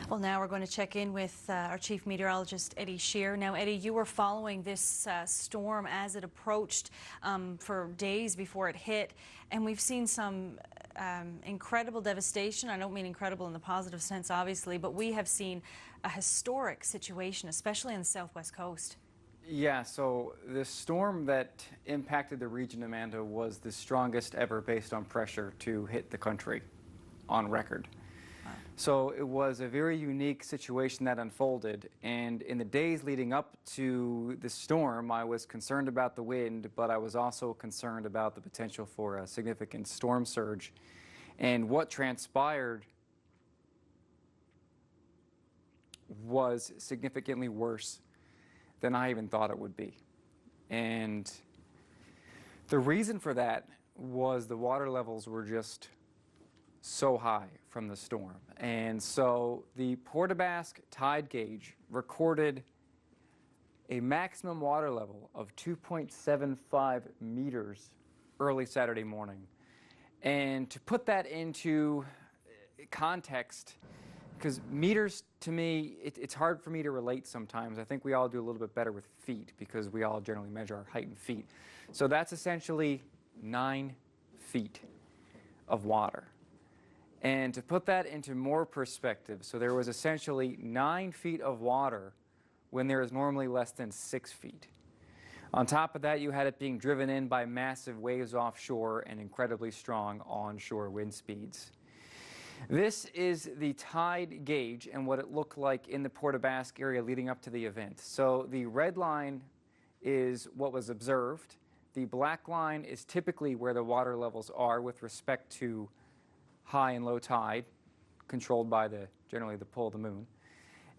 Well, now we're going to check in with our Chief Meteorologist Eddie Sheerr. Now, Eddie, you were following this storm as it approached for days before it hit, and we've seen some incredible devastation. I don't mean incredible in the positive sense, obviously, but we have seen a historic situation, especially on the southwest coast. Yeah, so the storm that impacted the region, Amanda, was the strongest ever based on pressure to hit the country on record. So it was a very unique situation that unfolded, and in the days leading up to the storm, I was concerned about the wind, but I was also concerned about the potential for a significant storm surge. And what transpired was significantly worse than I even thought it would be. And the reason for that was the water levels were just so high from the storm. And so the Port of Basques tide gauge recorded a maximum water level of 2.75 meters early Saturday morning. And to put that into context, because meters, to me, it's hard for me to relate sometimes. I think we all do a little bit better with feet because we all generally measure our height in feet. So that's essentially 9 feet of water. And to put that into more perspective, so there was essentially 9 feet of water when there is normally less than 6 feet. On top of that, you had it being driven in by massive waves offshore and incredibly strong onshore wind speeds. This is the tide gauge and what it looked like in the Port of Basques area leading up to the event. So the red line is what was observed. The black line is typically where the water levels are with respect to high and low tide, controlled by generally the pull of the moon.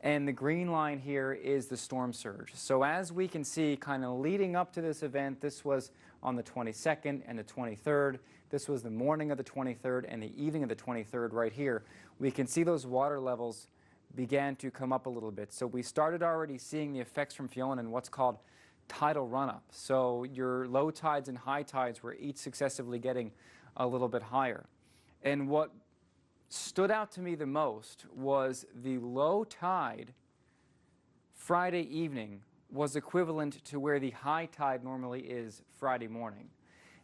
And the green line here is the storm surge. So as we can see, kind of leading up to this event, this was on the 22nd and the 23rd. This was the morning of the 23rd and the evening of the 23rd right here. We can see those water levels began to come up a little bit. So we started already seeing the effects from Fiona in what's called tidal run-up. So your low tides and high tides were each successively getting a little bit higher. And what stood out to me the most was the low tide Friday evening was equivalent to where the high tide normally is Friday morning.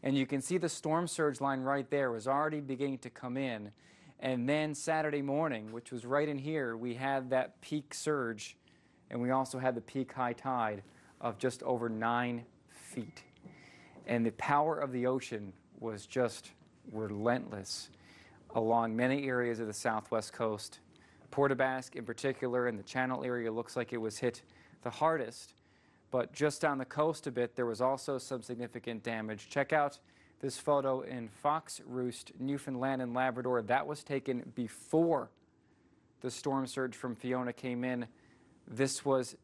And you can see the storm surge line right there was already beginning to come in. And then Saturday morning, which was right in here, we had that peak surge, and we also had the peak high tide of just over 9 feet. And the power of the ocean was just relentless along many areas of the southwest coast. Port of Basques in particular, and the Channel area looks like it was hit the hardest. But just down the coast a bit, there was also some significant damage. Check out this photo in Fox Roost, Newfoundland and Labrador. That was taken before the storm surge from Fiona came in. This was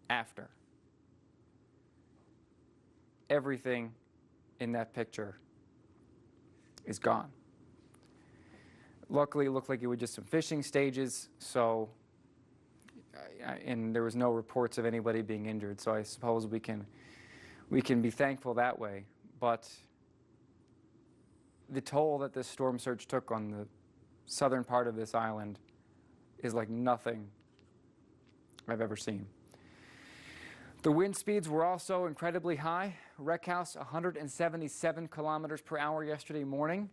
after. Everything in that picture is gone. Luckily, it looked like it was just some fishing stages, so and there was no reports of anybody being injured, so I suppose we can be thankful that way. But the toll that this storm surge took on the southern part of this island is like nothing I've ever seen. The wind speeds were also incredibly high. Wreck House 177 kilometers per hour yesterday morning.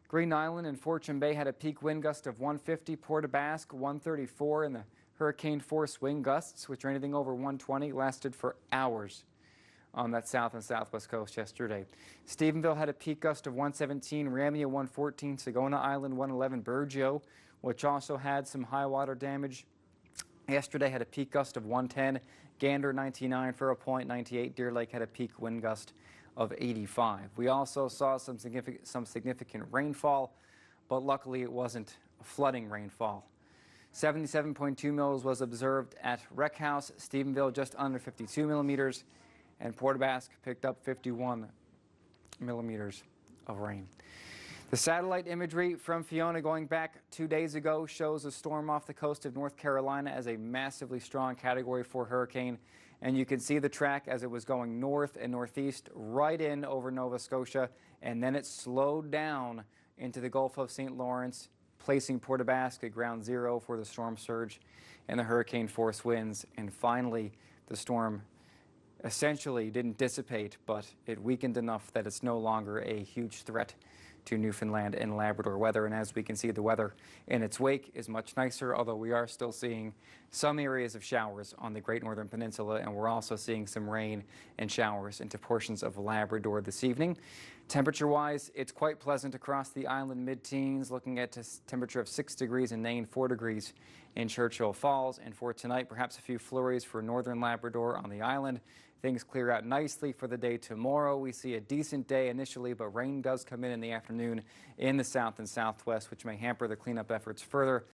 Green Island and Fortune Bay had a peak wind gust of 150, Port of Basques 134, and the hurricane force wind gusts, which are anything over 120, lasted for hours on that south and southwest coast yesterday. Stephenville had a peak gust of 117, Ramia 114, Sagona Island 111, Burgeo, which also had some high water damage yesterday, had a peak gust of 110, Gander 99, Furrow Point 98, Deer Lake had a peak wind gust of 85. We also saw some significant rainfall, but luckily it wasn't a flooding rainfall. 77.2 mils was observed at Wreck House, Stephenville just under 52 millimeters, and Port of Basques picked up 51 millimeters of rain. The satellite imagery from Fiona going back 2 days ago shows a storm off the coast of North Carolina as a massively strong Category 4 hurricane. And you can see the track as it was going north and northeast right in over Nova Scotia, and then it slowed down into the Gulf of St. Lawrence placing Port aux Basques at ground zero for the storm surge and the hurricane force winds. And finally, the storm essentially didn't dissipate, but it weakened enough that it's no longer a huge threat to Newfoundland and Labrador weather. And as we can see, the weather in its wake is much nicer, although we are still seeing some areas of showers on the Great Northern Peninsula, and we're also seeing some rain and showers into portions of Labrador this evening. Temperature-wise, it's quite pleasant across the island, mid-teens, looking at a temperature of 6 degrees in Nain, 4 degrees in Churchill Falls. And for tonight, perhaps a few flurries for northern Labrador on the island. Things clear out nicely for the day tomorrow. We see a decent day initially, but rain does come in the afternoon in the south and southwest, which may hamper the cleanup efforts further.